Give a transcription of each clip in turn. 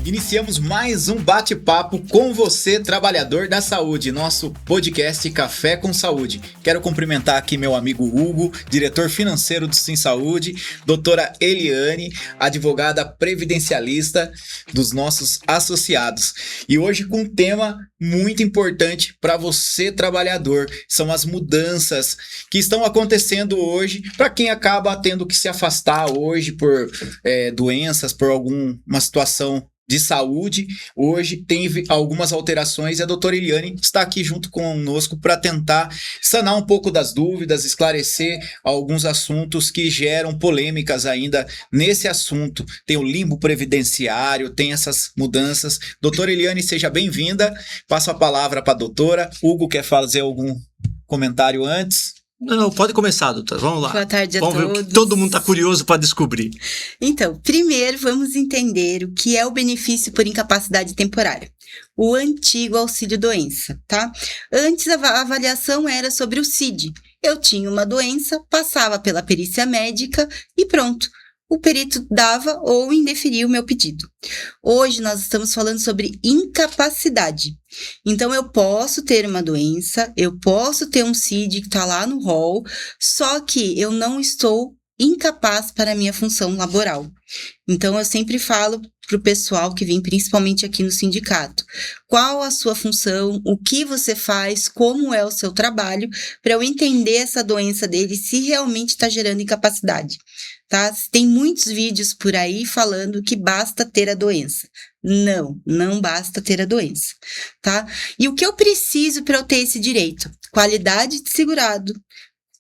Iniciamos mais um bate-papo com você, trabalhador da saúde, nosso podcast Café com Saúde. Quero cumprimentar aqui meu amigo Hugo, diretor financeiro do Sim Saúde, doutora Eliane, advogada previdencialista dos nossos associados. E hoje com um tema muito importante para você, trabalhador, são as mudanças que estão acontecendo hoje para quem acaba tendo que se afastar hoje por doenças, por alguma situação de saúde. Hoje teve algumas alterações e a doutora Eliane está aqui junto conosco para tentar sanar um pouco das dúvidas, esclarecer alguns assuntos que geram polêmicas ainda nesse assunto. Tem o limbo previdenciário, tem essas mudanças. Doutora Eliane, seja bem-vinda. Passo a palavra para a doutora. Hugo, quer fazer algum comentário antes? Não, pode começar, doutora. Vamos lá. Boa tarde a todos. todos. Vamos ver o que todo mundo está curioso para descobrir. Então, primeiro vamos entender o que é o benefício por incapacidade temporária. O antigo auxílio-doença, tá? Antes a avaliação era sobre o CID. Eu tinha uma doença, passava pela perícia médica e pronto. O perito dava ou indeferia o meu pedido. Hoje nós estamos falando sobre incapacidade. Então, eu posso ter uma doença, eu posso ter um CID que está lá no rol, só que eu não estou incapaz para a minha função laboral. Então, eu sempre falo para o pessoal que vem principalmente aqui no sindicato, qual a sua função, o que você faz, como é o seu trabalho, para eu entender essa doença dele, se realmente está gerando incapacidade. Tá? Tem muitos vídeos por aí falando que basta ter a doença. Não basta ter a doença, tá? E o que eu preciso para eu ter esse direito? Qualidade de segurado,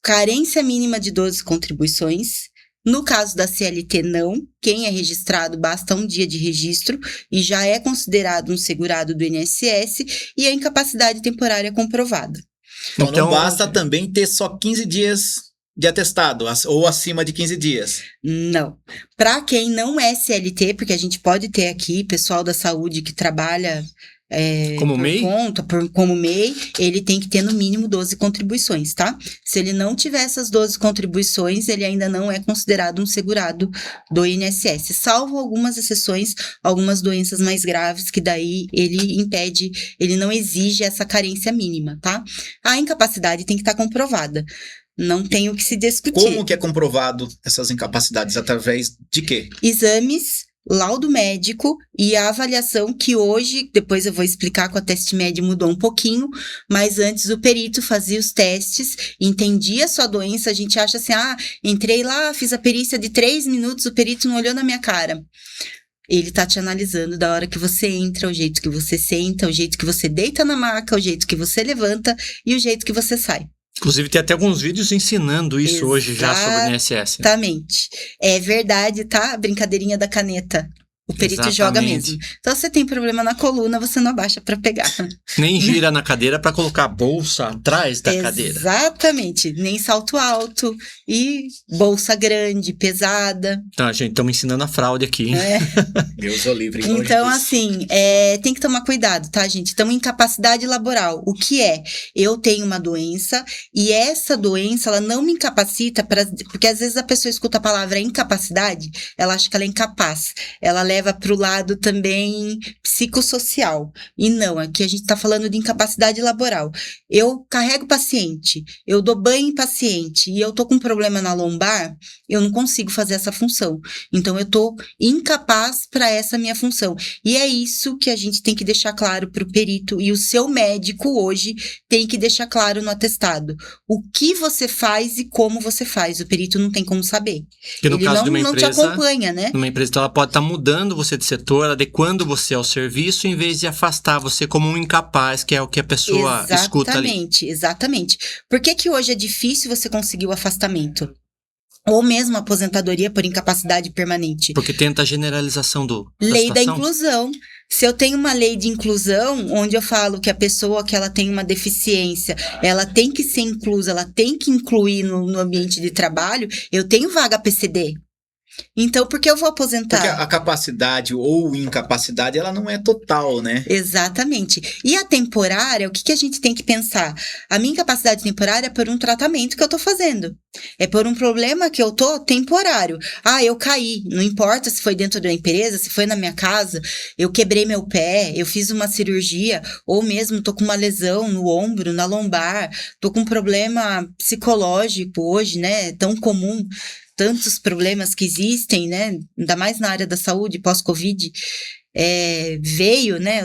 carência mínima de 12 contribuições. No caso da CLT, não. Quem é registrado, basta um dia de registro e já é considerado um segurado do INSS e a incapacidade temporária comprovada. Então não basta também ter só 15 dias de atestado, ou acima de 15 dias. Não. Para quem não é CLT, porque a gente pode ter aqui pessoal da saúde que trabalha como MEI? Como MEI, ele tem que ter no mínimo 12 contribuições, tá? Se ele não tiver essas 12 contribuições, ele ainda não é considerado um segurado do INSS, salvo algumas exceções, algumas doenças mais graves, que daí ele não exige essa carência mínima, tá? A incapacidade tem que estar comprovada. Não tem o que se discutir. Como que é comprovado essas incapacidades? Através de quê? Exames, laudo médico e a avaliação que hoje, depois eu vou explicar que o TestMed mudou um pouquinho, mas antes o perito fazia os testes, entendia a sua doença, a gente acha assim, entrei lá, fiz a perícia de 3 minutos, o perito não olhou na minha cara. Ele tá te analisando da hora que você entra, o jeito que você senta, o jeito que você deita na maca, o jeito que você levanta e o jeito que você sai. Inclusive, tem até alguns vídeos ensinando isso hoje já sobre o INSS. Exatamente. É verdade, tá? Brincadeirinha da caneta. O perito joga mesmo. Então, se você tem problema na coluna, você não abaixa para pegar. Nem gira na cadeira para colocar a bolsa atrás da cadeira. Exatamente. Nem salto alto e bolsa grande, pesada. Tá, gente, estamos ensinando a fraude aqui. Deus o livre. Então, assim, tem que tomar cuidado, tá, gente? Então, incapacidade laboral. O que é? Eu tenho uma doença e essa doença, ela não me incapacita, porque às vezes a pessoa escuta a palavra incapacidade, ela acha que ela é incapaz. Ela leva para o lado também psicossocial. E não, aqui a gente está falando de incapacidade laboral. Eu carrego paciente, eu dou banho em paciente e eu tô com um problema na lombar, eu não consigo fazer essa função. Então, eu tô incapaz para essa minha função. E é isso que a gente tem que deixar claro para o perito e o seu médico hoje tem que deixar claro no atestado. O que você faz e como você faz. O perito não tem como saber. Porque no caso de uma empresa, não te acompanha, né? Numa empresa, ela pode estar mudando você de setor, adequando você ao serviço, em vez de afastar você como um incapaz, que é o que a pessoa escuta ali. Exatamente. Por que hoje é difícil você conseguir o afastamento? Ou mesmo a aposentadoria por incapacidade permanente? Porque tenta a generalização da lei situação. Da inclusão. Se eu tenho uma lei de inclusão, onde eu falo que a pessoa que ela tem uma deficiência, ela tem que ser inclusa, ela tem que incluir no ambiente de trabalho, eu tenho vaga PCD. Então, por que eu vou aposentar? Porque a capacidade ou incapacidade, ela não é total, né? Exatamente. E a temporária, o que a gente tem que pensar? A minha incapacidade temporária é por um tratamento que eu tô fazendo. É por um problema que eu tô temporário. Ah, eu caí. Não importa se foi dentro da empresa, se foi na minha casa, eu quebrei meu pé, eu fiz uma cirurgia, ou mesmo tô com uma lesão no ombro, na lombar, tô com um problema psicológico hoje, né? É tão comum. Tantos problemas que existem, né? Ainda mais na área da saúde, pós-Covid, veio, né?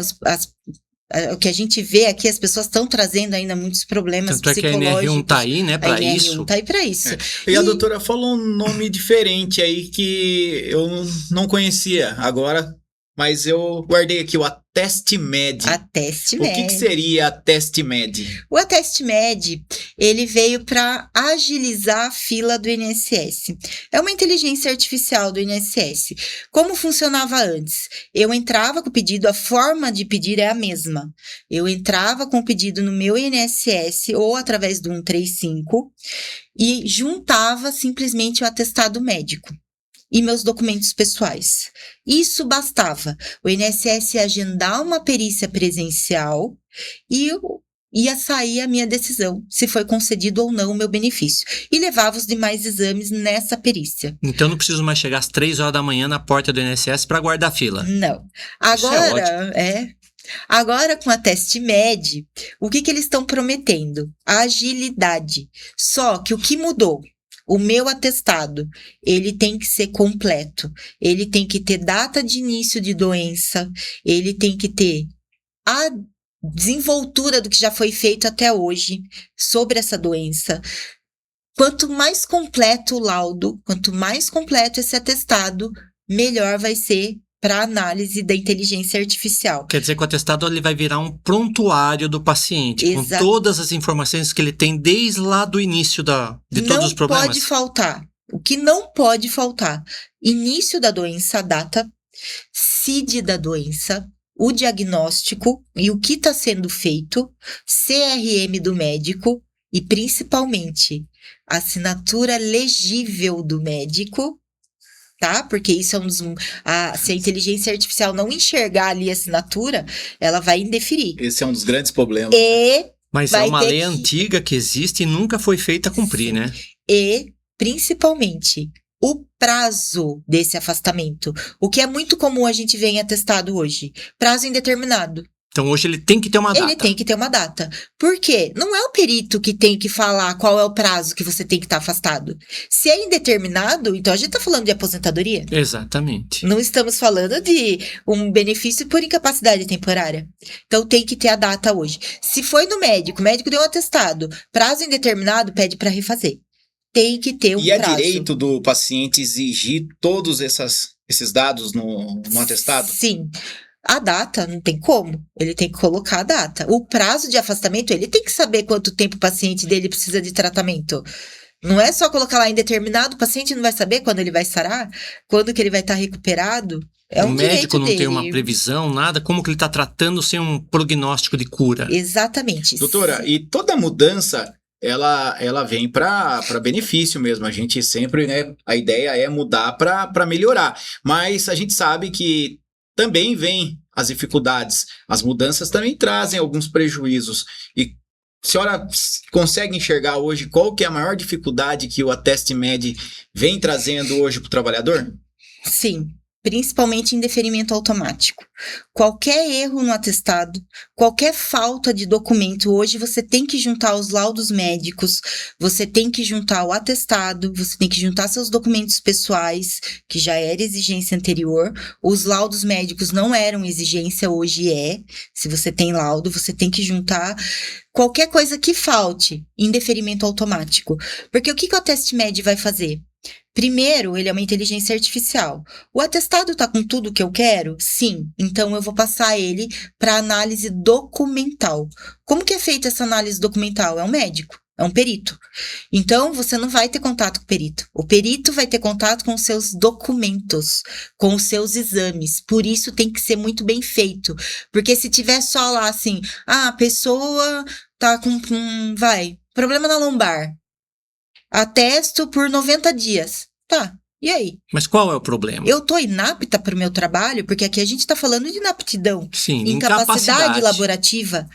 O que a gente vê aqui, as pessoas estão trazendo ainda muitos problemas Tanto psicológicos. É que a NR1 tá aí, né, pra a NR1 isso. tá aí pra isso. E a doutora falou um nome diferente aí que eu não conhecia agora, mas eu guardei aqui, o AtestMed. AtestMed. O que seria AtestMed? O AtestMed, ele veio para agilizar a fila do INSS. É uma inteligência artificial do INSS. Como funcionava antes? Eu entrava com o pedido, a forma de pedir é a mesma. Eu entrava com o pedido no meu INSS ou através do 135 e juntava simplesmente o atestado médico e meus documentos pessoais. Isso bastava. O INSS ia agendar uma perícia presencial e ia sair a minha decisão, se foi concedido ou não o meu benefício. E levava os demais exames nessa perícia. Então não preciso mais chegar às 3 horas da manhã na porta do INSS para guardar fila. Não. Isso é ótimo. Agora, com a AtestMed, o que eles estão prometendo? Agilidade. Só que o que mudou? O meu atestado, ele tem que ser completo. Ele tem que ter data de início de doença, ele tem que ter a desenvoltura do que já foi feito até hoje sobre essa doença. Quanto mais completo o laudo, quanto mais completo esse atestado, melhor vai ser para análise da inteligência artificial. Quer dizer que o atestado ele vai virar um prontuário do paciente, com todas as informações que ele tem desde lá do início de todos os problemas. Não pode faltar. O que não pode faltar? Início da doença, a data, CID da doença, o diagnóstico e o que está sendo feito, CRM do médico e, principalmente, a assinatura legível do médico, tá? Porque isso é se a inteligência artificial não enxergar ali a assinatura, ela vai indeferir. Esse é um dos grandes problemas. Mas é uma lei antiga que existe e nunca foi feita a cumprir, né? E, principalmente, o prazo desse afastamento. O que é muito comum a gente ver em atestado hoje. Prazo indeterminado. Então hoje ele tem que ter uma data. Ele tem que ter uma data. Por quê? Não é o perito que tem que falar qual é o prazo que você tem que estar afastado. Se é indeterminado, então a gente está falando de aposentadoria. Exatamente. Não estamos falando de um benefício por incapacidade temporária. Então tem que ter a data hoje. Se foi no médico, o médico deu um atestado, prazo indeterminado, pede para refazer. Tem que ter um prazo. E é direito do paciente exigir todos esses dados no atestado? Sim. A data, não tem como. Ele tem que colocar a data. O prazo de afastamento, ele tem que saber quanto tempo o paciente dele precisa de tratamento. Não é só colocar lá indeterminado, o paciente não vai saber quando ele vai sarar, quando que ele vai estar recuperado. É um direito médico não dele. tem uma previsão, nada, como que ele está tratando sem um prognóstico de cura. Exatamente. Doutora, e toda mudança, ela vem para benefício mesmo. A gente sempre, né, a ideia é mudar para melhorar. Mas a gente sabe que também vem as dificuldades. As mudanças também trazem alguns prejuízos. E a senhora consegue enxergar hoje qual que é a maior dificuldade que o AtestMed vem trazendo hoje para o trabalhador? Sim, principalmente em deferimento automático. Qualquer erro no atestado, qualquer falta de documento, hoje você tem que juntar os laudos médicos, você tem que juntar o atestado, você tem que juntar seus documentos pessoais, que já era exigência anterior. Os laudos médicos não eram exigência, hoje é. Se você tem laudo, você tem que juntar qualquer coisa que falte em deferimento automático. Porque o que o AtestMed vai fazer? Primeiro, ele é uma inteligência artificial. O atestado está com tudo que eu quero? Sim. Então, eu vou passar ele para análise documental. Como que é feita essa análise documental? É um médico, é um perito. Então, você não vai ter contato com o perito. O perito vai ter contato com os seus documentos, com os seus exames. Por isso, tem que ser muito bem feito. Porque se tiver só lá assim, a pessoa tá com, problema na lombar. Atesto por 90 dias. Tá, E aí? Mas qual é o problema? Eu tô inapta para o meu trabalho, porque aqui a gente tá falando de inaptidão. Sim, Incapacidade laborativa.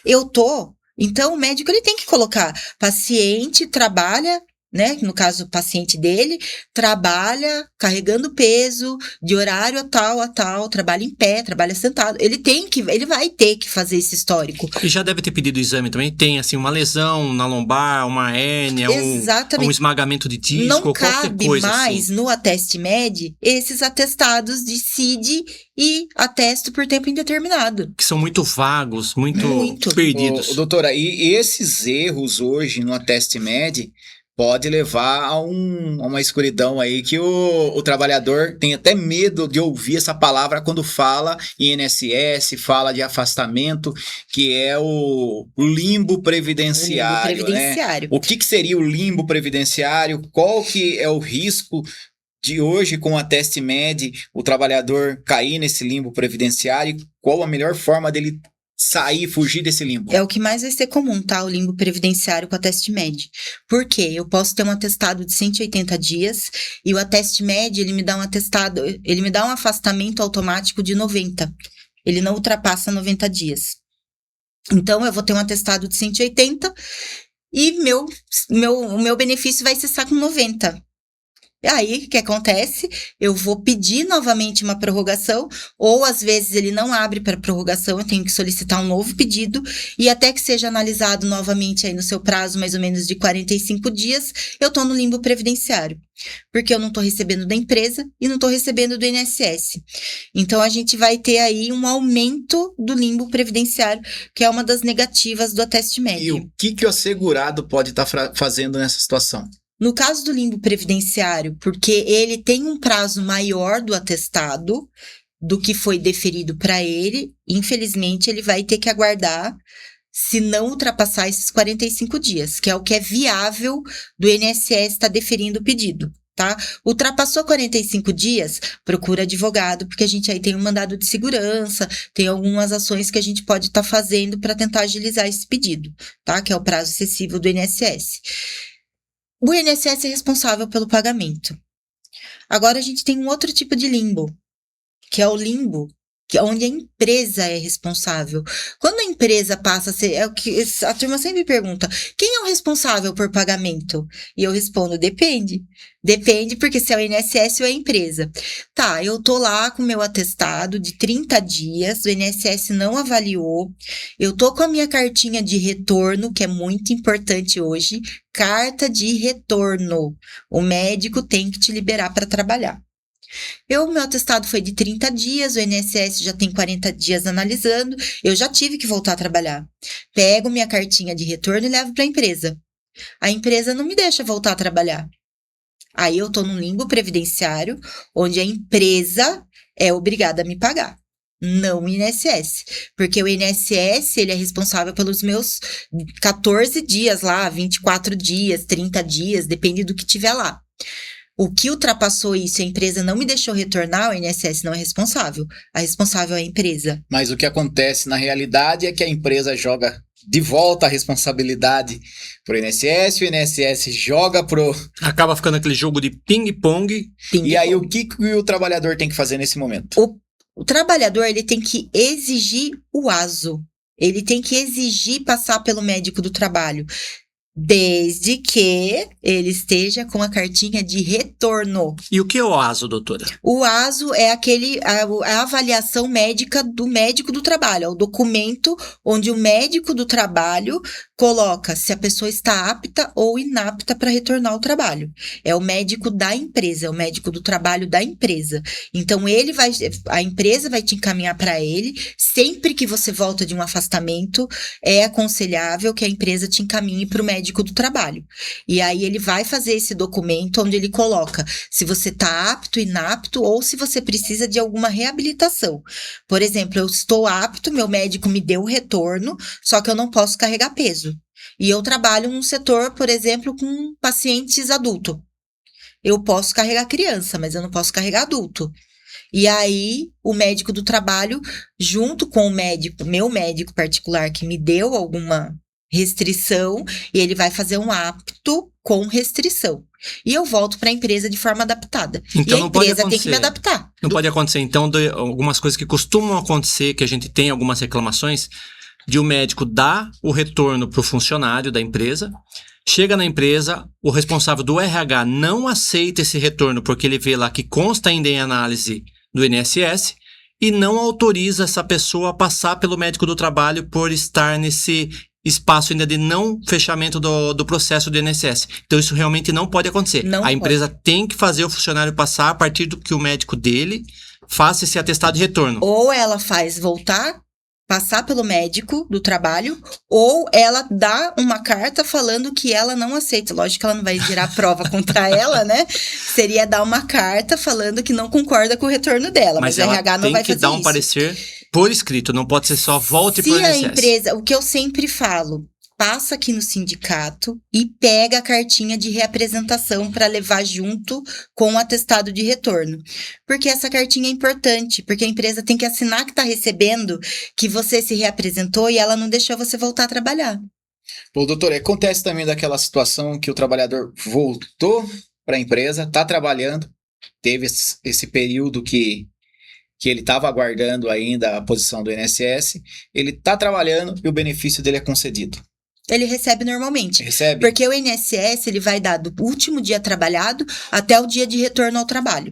Eu tô. Então, o médico ele tem que colocar paciente trabalha, né? No caso, o paciente dele trabalha carregando peso de horário a tal, trabalha em pé, trabalha sentado. Ele vai ter que fazer esse histórico. E já deve ter pedido exame também. Tem, assim, uma lesão na lombar, uma hérnia, um esmagamento de disco, não qualquer coisa cabe mais assim. no Ateste-Med esses atestados de CID e atesto por tempo indeterminado. Que são muito vagos, muito perdidos. Doutora, e esses erros hoje no Ateste-Med pode levar a uma escuridão aí que o trabalhador tem até medo de ouvir essa palavra quando fala em INSS, fala de afastamento, que é o limbo previdenciário, né? O que seria o limbo previdenciário? Qual que é o risco de hoje com o Ateste-Med, o trabalhador cair nesse limbo previdenciário? Qual a melhor forma dele fugir desse limbo? É o que mais vai ser comum, tá? O limbo previdenciário com o Ateste-Med. Por quê? Eu posso ter um atestado de 180 dias e o Ateste-Med, ele me dá um afastamento automático de 90. Ele não ultrapassa 90 dias. Então, eu vou ter um atestado de 180 e o meu benefício vai cessar com 90. E aí, o que acontece? Eu vou pedir novamente uma prorrogação, ou às vezes ele não abre para prorrogação, eu tenho que solicitar um novo pedido, e até que seja analisado novamente aí no seu prazo, mais ou menos de 45 dias, eu estou no limbo previdenciário. Porque eu não estou recebendo da empresa e não estou recebendo do INSS. Então, a gente vai ter aí um aumento do limbo previdenciário, que é uma das negativas do Ateste-Med. E o que o segurado pode estar fazendo nessa situação? No caso do limbo previdenciário, porque ele tem um prazo maior do atestado do que foi deferido para ele, infelizmente ele vai ter que aguardar se não ultrapassar esses 45 dias, que é o que é viável do INSS estar deferindo o pedido, tá? Ultrapassou 45 dias, procura advogado, porque a gente aí tem um mandado de segurança, tem algumas ações que a gente pode estar fazendo para tentar agilizar esse pedido, tá? Que é o prazo excessivo do INSS. O INSS é responsável pelo pagamento. Agora a gente tem um outro tipo de limbo, que é o limbo onde a empresa é responsável. Quando a empresa passa a ser... É o que a turma sempre pergunta, quem é o responsável por pagamento? E eu respondo, depende. Depende, porque se é o INSS ou é a empresa. Tá, eu tô lá com meu atestado de 30 dias, o INSS não avaliou, eu tô com a minha cartinha de retorno, que é muito importante hoje, carta de retorno. O médico tem que te liberar para trabalhar. Meu atestado foi de 30 dias, o INSS já tem 40 dias analisando, eu já tive que voltar a trabalhar. Pego minha cartinha de retorno e levo para a empresa. A empresa não me deixa voltar a trabalhar. Aí eu tô num limbo previdenciário, onde a empresa é obrigada a me pagar, não o INSS. Porque o INSS, ele é responsável pelos meus 14 dias lá, 24 dias, 30 dias, depende do que tiver lá. O que ultrapassou isso, a empresa não me deixou retornar, o INSS não é responsável. A responsável é a empresa. Mas o que acontece na realidade é que a empresa joga de volta a responsabilidade pro INSS, o INSS joga pro... Acaba ficando aquele jogo de ping-pong. E aí, o que o trabalhador tem que fazer nesse momento? O trabalhador, ele tem que exigir o ASO. Ele tem que exigir passar pelo médico do trabalho. Desde que ele esteja com a cartinha de retorno. E o que é o ASO, doutora? O ASO é a avaliação médica do médico do trabalho. É o documento onde o médico do trabalho coloca se a pessoa está apta ou inapta para retornar ao trabalho. É o médico da empresa, é o médico do trabalho da empresa. Então, a empresa vai te encaminhar para ele. Sempre que você volta de um afastamento, é aconselhável que a empresa te encaminhe para o médico do trabalho. E aí ele vai fazer esse documento onde ele coloca se você está apto, inapto ou se você precisa de alguma reabilitação. Por exemplo, eu estou apto, meu médico me deu o retorno, só que eu não posso carregar peso. E eu trabalho num setor, por exemplo, com pacientes adultos. Eu posso carregar criança, mas eu não posso carregar adulto. E aí, o médico do trabalho, junto com o meu médico particular que me deu alguma restrição, e ele vai fazer um apto com restrição. E eu volto para a empresa de forma adaptada. Então, e a empresa tem que me adaptar. Não pode acontecer, então, algumas coisas que costumam acontecer, que a gente tem algumas reclamações, de o médico dar o retorno para o funcionário da empresa, chega na empresa, o responsável do RH não aceita esse retorno porque ele vê lá que consta ainda em análise do INSS e não autoriza essa pessoa a passar pelo médico do trabalho por estar nesse espaço ainda de não fechamento do processo do INSS. Então, isso realmente não pode acontecer. A empresa tem que fazer o funcionário passar a partir do que o médico dele faça esse atestado de retorno. Ou ela faz voltar, passar pelo médico do trabalho, ou ela dá uma carta falando que ela não aceita. Lógico que ela não vai gerar prova contra ela, né? Seria dar uma carta falando que não concorda com o retorno dela. Mas o RH não vai fazer isso. Tem que dar um parecer por escrito, não pode ser só volte pro INSS. Se a empresa, o que eu sempre falo, passa aqui no sindicato e pega a cartinha de reapresentação para levar junto com o atestado de retorno. Porque essa cartinha é importante, porque a empresa tem que assinar que está recebendo, que você se reapresentou e ela não deixou você voltar a trabalhar. Pô, doutor, acontece também daquela situação que o trabalhador voltou para a empresa, está trabalhando, teve esse período que ele estava aguardando ainda a posição do INSS, ele está trabalhando e o benefício dele é concedido. Ele recebe normalmente. Recebe? Porque o INSS, ele vai dar do último dia trabalhado até o dia de retorno ao trabalho,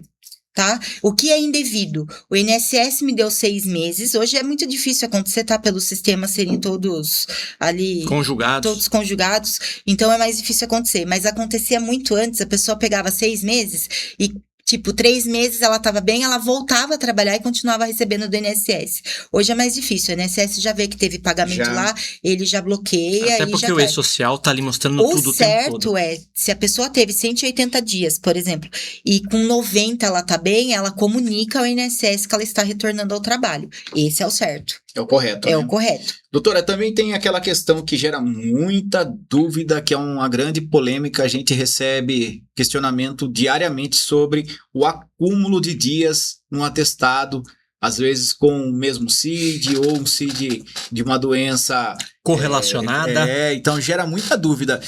tá? O que é indevido? O INSS me deu 6 meses. Hoje é muito difícil acontecer, tá? Pelos sistemas serem todos ali... conjugados. Todos conjugados. Então, é mais difícil acontecer. Mas acontecia muito antes. A pessoa pegava 6 meses e... Tipo, 3 meses ela estava bem, ela voltava a trabalhar e continuava recebendo do INSS. Hoje é mais difícil, o INSS já vê que teve pagamento lá, ele já bloqueia. Até porque o E-Social tá ali mostrando tudo o tempo todo. O certo é, se a pessoa teve 180 dias, por exemplo, e com 90 ela tá bem, ela comunica ao INSS que ela está retornando ao trabalho. Esse é o certo. É o correto, né? É o correto. Doutora, também tem aquela questão que gera muita dúvida, que é uma grande polêmica. A gente recebe questionamento diariamente sobre o acúmulo de dias no atestado, às vezes com o mesmo CID ou um CID de uma doença correlacionada. Então gera muita dúvida.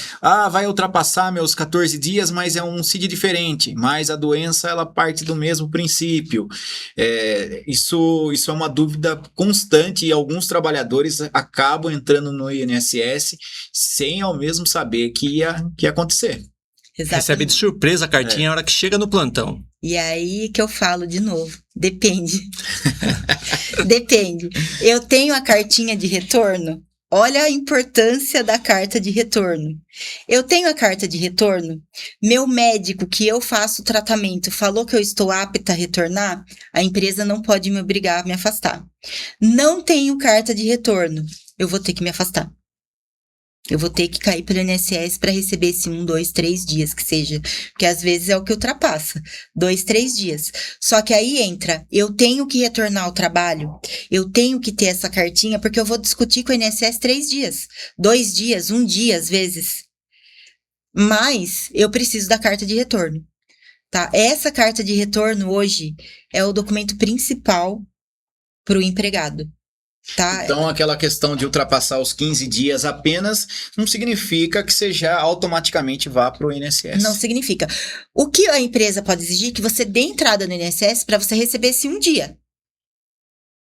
Vai ultrapassar meus 14 dias, mas é um CID diferente. Mas a doença, ela parte do mesmo princípio. Isso é uma dúvida constante e alguns trabalhadores acabam entrando no INSS sem ao mesmo saber que ia acontecer. Exatamente. Recebe de surpresa a cartinha na hora que chega no plantão. E aí que eu falo de novo, depende. Depende. Eu tenho a cartinha de retorno. Olha a importância da carta de retorno. Eu tenho a carta de retorno. Meu médico que eu faço o tratamento falou que eu estou apta a retornar. A empresa não pode me obrigar a me afastar. Não tenho carta de retorno. Eu vou ter que me afastar. Eu vou ter que cair pelo INSS para receber esse 1, 2, 3 dias que seja. Porque às vezes é o que ultrapassa. 2, 3 dias. Só que aí entra, eu tenho que retornar ao trabalho. Eu tenho que ter essa cartinha porque eu vou discutir com o INSS 3 dias. 2 dias, 1 dia às vezes. Mas eu preciso da carta de retorno. Tá? Essa carta de retorno hoje é o documento principal para o empregado. Tá. Então, aquela questão de ultrapassar os 15 dias apenas não significa que você já automaticamente vá para o INSS. Não significa. O que a empresa pode exigir é que você dê entrada no INSS para você receber esse 1 dia.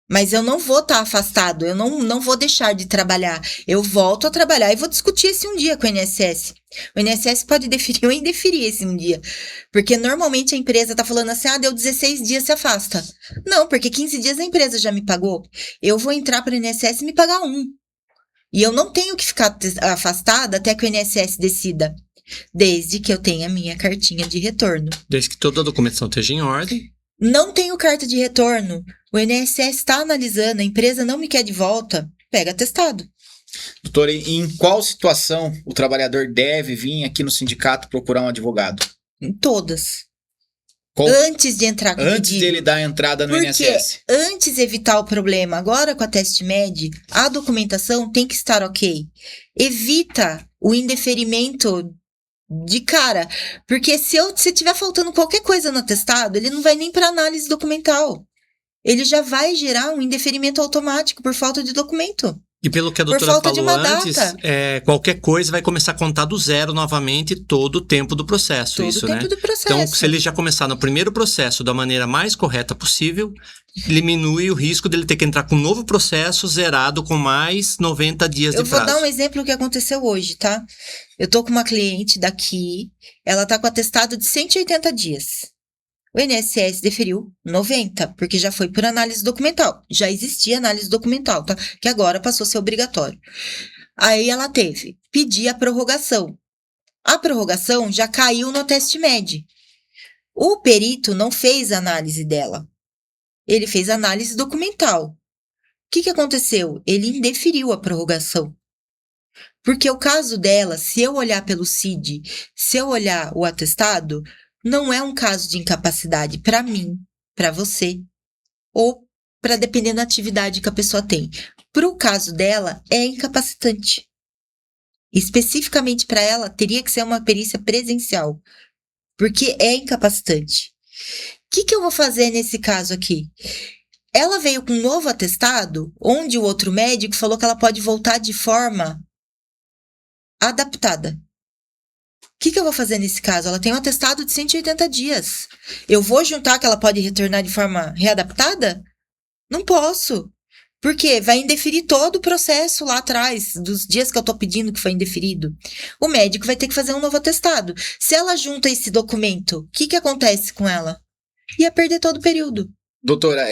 Mas eu não vou estar afastado, eu não vou deixar de trabalhar. Eu volto a trabalhar e vou discutir esse 1 dia com o INSS. O INSS pode deferir ou indeferir esse 1 dia. Porque normalmente a empresa está falando assim, deu 16 dias, se afasta. Não, porque 15 dias a empresa já me pagou. Eu vou entrar para o INSS e me pagar 1. E eu não tenho que ficar afastada até que o INSS decida. Desde que eu tenha a minha cartinha de retorno. Desde que toda a documentação esteja em ordem. Não tenho carta de retorno. O INSS está analisando, a empresa não me quer de volta. Pega atestado. Doutora, em qual situação o trabalhador deve vir aqui no sindicato procurar um advogado? Em todas. Qual? Antes de entrar com o Antes dele dar a entrada no INSS. Porque antes de evitar o problema, agora com a TestMed, a documentação tem que estar ok. Evita o indeferimento de cara. Porque se tiver faltando qualquer coisa no atestado, ele não vai nem para análise documental. Ele já vai gerar um indeferimento automático por falta de documento. E pelo que a Por doutora falta de falou uma antes, data. qualquer coisa vai começar a contar do zero novamente todo o tempo do processo, Todo isso, o tempo né? do processo. Então, se ele já começar no primeiro processo da maneira mais correta possível, diminui o risco dele ter que entrar com um novo processo zerado com mais 90 dias Eu de vou prazo. dar um exemplo do que aconteceu hoje, tá? Eu tô com uma cliente daqui, ela tá com atestado de 180 dias. O INSS deferiu 90, porque já foi por análise documental. Já existia análise documental, tá? Que agora passou a ser obrigatório. Aí ela pedir a prorrogação. A prorrogação já caiu no teste MED. O perito não fez a análise dela. Ele fez análise documental. O que aconteceu? Ele indeferiu a prorrogação. Porque o caso dela, se eu olhar pelo CID, se eu olhar o atestado, não é um caso de incapacidade para mim, para você, ou para dependendo da atividade que a pessoa tem. Para o caso dela, é incapacitante. Especificamente para ela, teria que ser uma perícia presencial, porque é incapacitante. O que eu vou fazer nesse caso aqui? Ela veio com um novo atestado, onde o outro médico falou que ela pode voltar de forma adaptada. O que eu vou fazer nesse caso? Ela tem um atestado de 180 dias. Eu vou juntar que ela pode retornar de forma readaptada? Não posso. Por quê? Vai indeferir todo o processo lá atrás, dos dias que eu tô pedindo que foi indeferido. O médico vai ter que fazer um novo atestado. Se ela junta esse documento, o que acontece com ela? Ia perder todo o período. Doutora,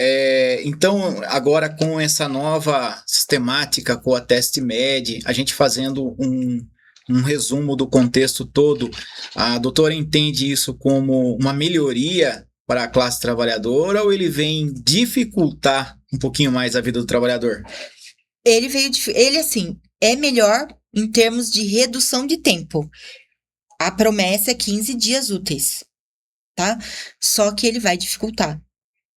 então agora com essa nova sistemática com a Teste Med, a gente fazendo um resumo do contexto todo, a doutora entende isso como uma melhoria para a classe trabalhadora ou ele vem dificultar um pouquinho mais a vida do trabalhador? Ele assim, é melhor em termos de redução de tempo. A promessa é 15 dias úteis, tá? Só que ele vai dificultar.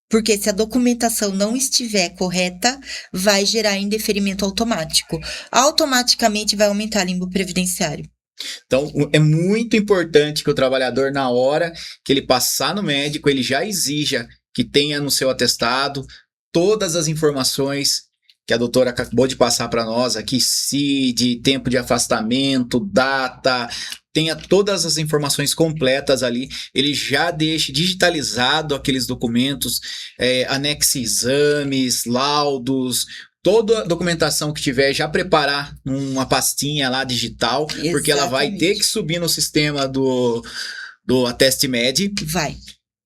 Porque se a documentação não estiver correta, vai gerar indeferimento automático. Automaticamente vai aumentar limbo previdenciário. Então, é muito importante que o trabalhador, na hora que ele passar no médico, ele já exija que tenha no seu atestado todas as informações que a doutora acabou de passar para nós aqui, CID, tempo de afastamento, data, tenha todas as informações completas ali, ele já deixe digitalizado aqueles documentos, anexe exames, laudos, toda a documentação que tiver, já preparar uma pastinha lá digital, Exatamente. Porque ela vai ter que subir no sistema do Ateste Med. Vai.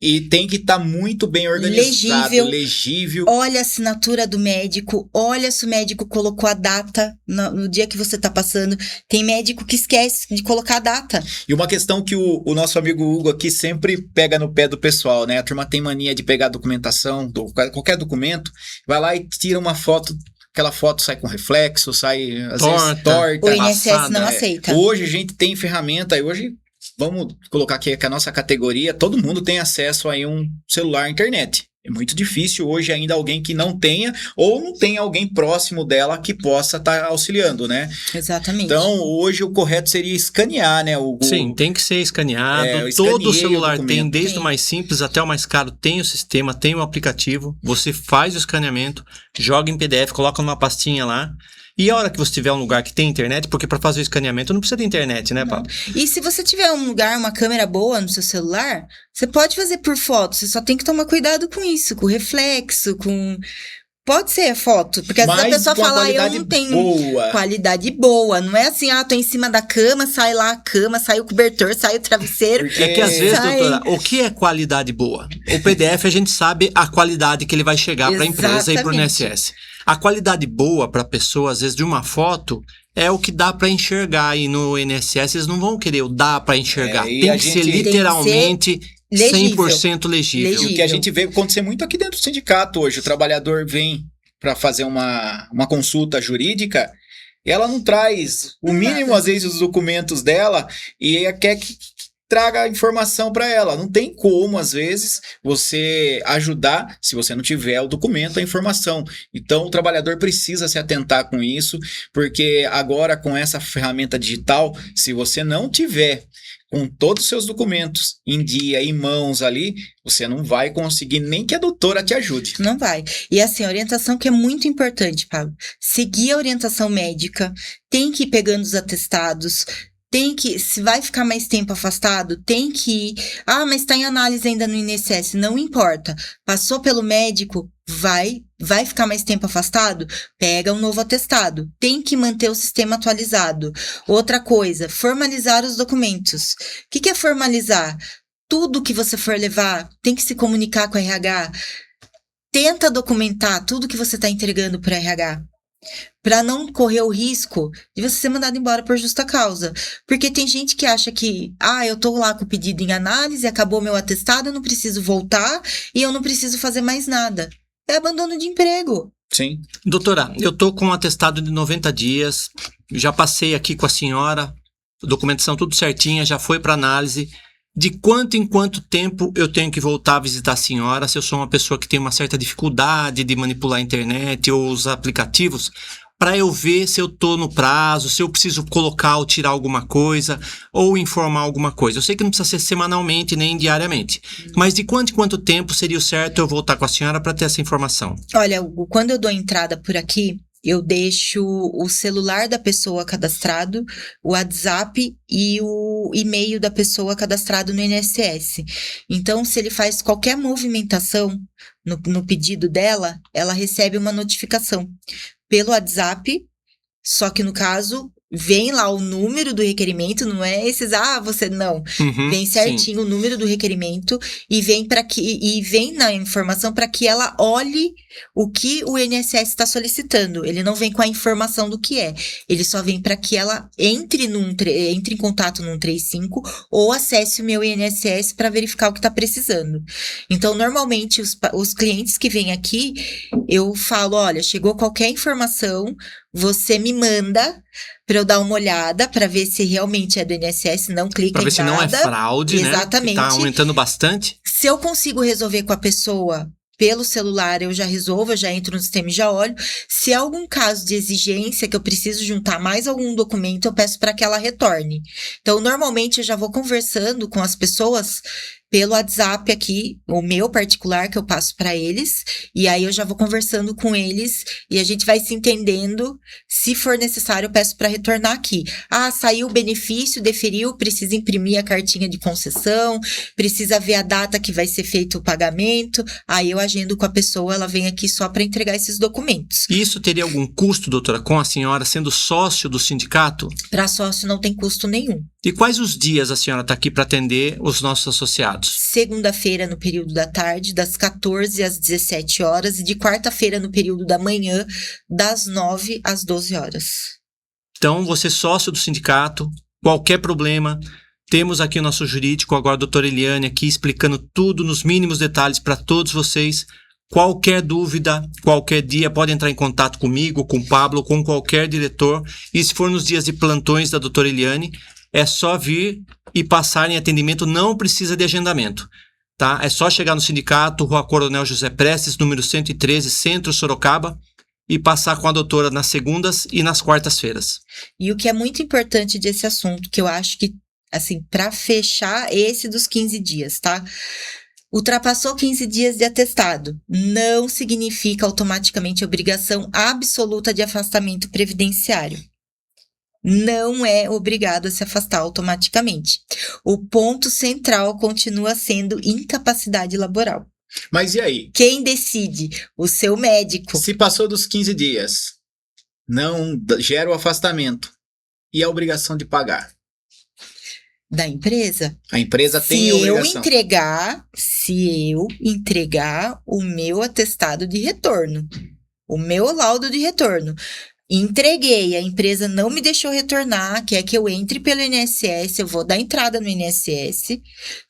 E tem que estar muito bem organizado, legível. Olha a assinatura do médico, olha se o médico colocou a data no dia que você está passando. Tem médico que esquece de colocar a data. E uma questão que o nosso amigo Hugo aqui sempre pega no pé do pessoal, né? A turma tem mania de pegar a documentação, qualquer documento, vai lá e tira uma foto. Aquela foto sai com reflexo, sai às vezes torta. O INSS não aceita. Hoje a gente tem ferramenta, e hoje vamos colocar aqui que a nossa categoria, todo mundo tem acesso a um celular internet. É muito difícil hoje ainda alguém que não tenha ou não tenha alguém próximo dela que possa estar auxiliando, né? Exatamente. Então, hoje o correto seria escanear, né? Sim, tem que ser escaneado. Todo celular tem, desde o mais simples até o mais caro, tem o sistema, tem o aplicativo. Você faz o escaneamento, joga em PDF, coloca numa pastinha lá. E a hora que você tiver um lugar que tem internet, porque para fazer o escaneamento não precisa de internet, né, Pablo? E se você tiver um lugar, uma câmera boa no seu celular, você pode fazer por foto. Você só tem que tomar cuidado com isso, com reflexo, com... Pode ser foto, porque às vezes a pessoa fala, eu não tenho qualidade boa. Não é assim, tô em cima da cama, sai lá a cama, sai o cobertor, sai o travesseiro. É que às vezes, doutora, o que é qualidade boa? O PDF a gente sabe a qualidade que ele vai chegar para a empresa e para o INSS. A qualidade boa para a pessoa, às vezes, de uma foto, é o que dá para enxergar. E no INSS eles não vão querer o dá para enxergar. Tem que ser literalmente 100% legível. O que a gente vê acontecer muito aqui dentro do sindicato hoje. O trabalhador vem para fazer uma consulta jurídica e ela não traz o mínimo, às vezes, os documentos dela e quer que traga a informação para ela. Não tem como, às vezes, você ajudar se você não tiver o documento, a informação. Então, o trabalhador precisa se atentar com isso, porque agora, com essa ferramenta digital, se você não tiver com todos os seus documentos em dia, em mãos ali, você não vai conseguir nem que a doutora te ajude. Não vai. E assim, a orientação que é muito importante, Pablo. Seguir a orientação médica, tem que ir pegando os atestados, tem que, se vai ficar mais tempo afastado, tem que ir. Ah, mas está em análise ainda no INSS. Não importa. Passou pelo médico, vai ficar mais tempo afastado? Pega um novo atestado. Tem que manter o sistema atualizado. Outra coisa, formalizar os documentos. O que é formalizar? Tudo que você for levar, tem que se comunicar com o RH. Tenta documentar tudo que você está entregando para o RH. Para não correr o risco de você ser mandado embora por justa causa. Porque tem gente que acha que, eu tô lá com o pedido em análise, acabou meu atestado, eu não preciso voltar e eu não preciso fazer mais nada. É abandono de emprego. Sim. Doutora, eu tô com um atestado de 90 dias, já passei aqui com a senhora, documentação tudo certinha, já foi para análise. De quanto em quanto tempo eu tenho que voltar a visitar a senhora, se eu sou uma pessoa que tem uma certa dificuldade de manipular a internet ou os aplicativos, para eu ver se eu tô no prazo, se eu preciso colocar ou tirar alguma coisa, ou informar alguma coisa. Eu sei que não precisa ser semanalmente nem diariamente, mas de quanto em quanto tempo seria o certo eu voltar com a senhora para ter essa informação? Olha, quando eu dou entrada por aqui, eu deixo o celular da pessoa cadastrado, o WhatsApp e o e-mail da pessoa cadastrado no INSS. Então, se ele faz qualquer movimentação no pedido dela, ela recebe uma notificação pelo WhatsApp, só que no caso, vem lá o número do requerimento, não é esses, você não. Vem certinho sim. o número do requerimento e vem na informação para que ela olhe o que o INSS está solicitando. Ele não vem com a informação do que é. Ele só vem para que ela entre em contato no 135 ou acesse o meu INSS para verificar o que está precisando. Então, normalmente, os clientes que vêm aqui, eu falo, olha, chegou qualquer informação, você me manda para eu dar uma olhada, para ver se realmente é do INSS, não clica Para ver em se não é nada. fraude, Exatamente. né? Que tá aumentando bastante. Se eu consigo resolver com a pessoa pelo celular, eu já resolvo, eu já entro no sistema e já olho. Se há algum caso de exigência que eu preciso juntar mais algum documento, eu peço para que ela retorne. Então, normalmente, eu já vou conversando com as pessoas pelo WhatsApp aqui, o meu particular, que eu passo para eles, e aí eu já vou conversando com eles e a gente vai se entendendo. Se for necessário, eu peço para retornar aqui. Saiu o benefício, deferiu, precisa imprimir a cartinha de concessão, precisa ver a data que vai ser feito o pagamento, aí eu agendo com a pessoa, ela vem aqui só para entregar esses documentos. E isso teria algum custo, doutora, com a senhora sendo sócio do sindicato? Para sócio não tem custo nenhum. E quais os dias a senhora está aqui para atender os nossos associados? Segunda-feira no período da tarde, das 14 às 17 horas, e de quarta-feira no período da manhã, das 9 às 12 horas. Então, você é sócio do sindicato, qualquer problema, temos aqui o nosso jurídico, agora a doutora Eliane aqui explicando tudo nos mínimos detalhes para todos vocês. Qualquer dúvida, qualquer dia, pode entrar em contato comigo, com o Pablo, com qualquer diretor. E se for nos dias de plantões da doutora Eliane, é só vir e passar em atendimento, não precisa de agendamento, tá? É só chegar no sindicato, Rua Coronel José Prestes, número 113, Centro Sorocaba, e passar com a doutora nas segundas e nas quartas-feiras. E o que é muito importante desse assunto, que eu acho que, assim, para fechar esse dos 15 dias, tá? Ultrapassou 15 dias de atestado, não significa automaticamente obrigação absoluta de afastamento previdenciário. Não é obrigado a se afastar automaticamente. O ponto central continua sendo incapacidade laboral. Mas e aí? Quem decide? O seu médico. Se passou dos 15 dias, não gera o afastamento e a obrigação de pagar. Da empresa? A empresa tem a obrigação. Se eu entregar o meu atestado de retorno, o meu laudo de retorno, entreguei, a empresa não me deixou retornar, quer que eu entre pelo INSS, eu vou dar entrada no INSS,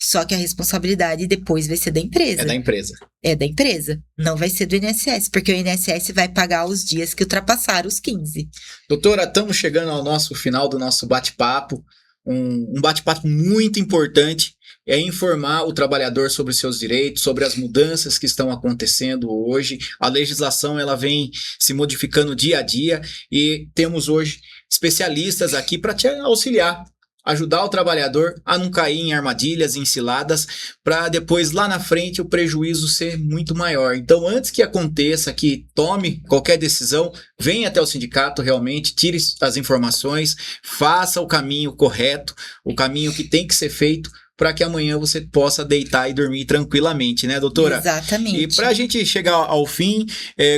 só que a responsabilidade depois vai ser da empresa. É da empresa. É da empresa, não vai ser do INSS, porque o INSS vai pagar os dias que ultrapassaram os 15. Doutora, estamos chegando ao nosso final do nosso bate-papo. Um bate-papo muito importante é informar o trabalhador sobre os seus direitos, sobre as mudanças que estão acontecendo hoje. A legislação ela vem se modificando dia a dia e temos hoje especialistas aqui para te auxiliar ajudar o trabalhador a não cair em armadilhas, em ciladas, para depois lá na frente o prejuízo ser muito maior. Então, antes que aconteça, que tome qualquer decisão, venha até o sindicato realmente, tire as informações, faça o caminho correto, o caminho que tem que ser feito, para que amanhã você possa deitar e dormir tranquilamente, né, doutora? Exatamente. E para a gente chegar ao fim,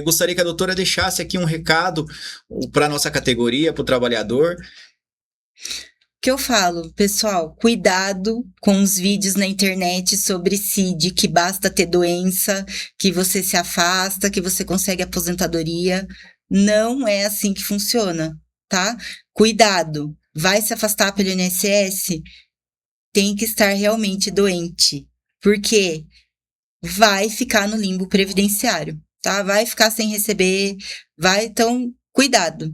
gostaria que a doutora deixasse aqui um recado para a nossa categoria, para o trabalhador. Que eu falo, pessoal, cuidado com os vídeos na internet sobre CID, que basta ter doença, que você se afasta, que você consegue aposentadoria. Não é assim que funciona, tá? Cuidado. Vai se afastar pelo INSS? Tem que estar realmente doente, porque vai ficar no limbo previdenciário, tá? Vai ficar sem receber, então, cuidado.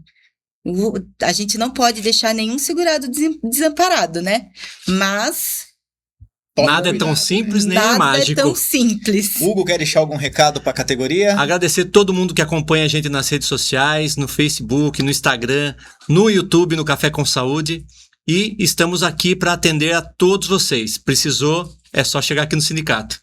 A gente não pode deixar nenhum segurado desamparado, né? Mas nada é tão simples nem é mágico. Nada é tão simples. Hugo, quer deixar algum recado para a categoria? Agradecer todo mundo que acompanha a gente nas redes sociais, no Facebook, no Instagram, no YouTube, no Café com Saúde. E estamos aqui para atender a todos vocês. Precisou, é só chegar aqui no sindicato.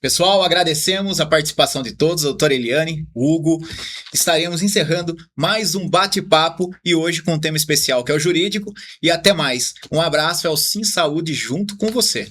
Pessoal, agradecemos a participação de todos, doutora Eliane, Hugo. Estaremos encerrando mais um bate-papo e hoje com um tema especial que é o jurídico. E até mais. Um abraço ao Sim Saúde junto com você.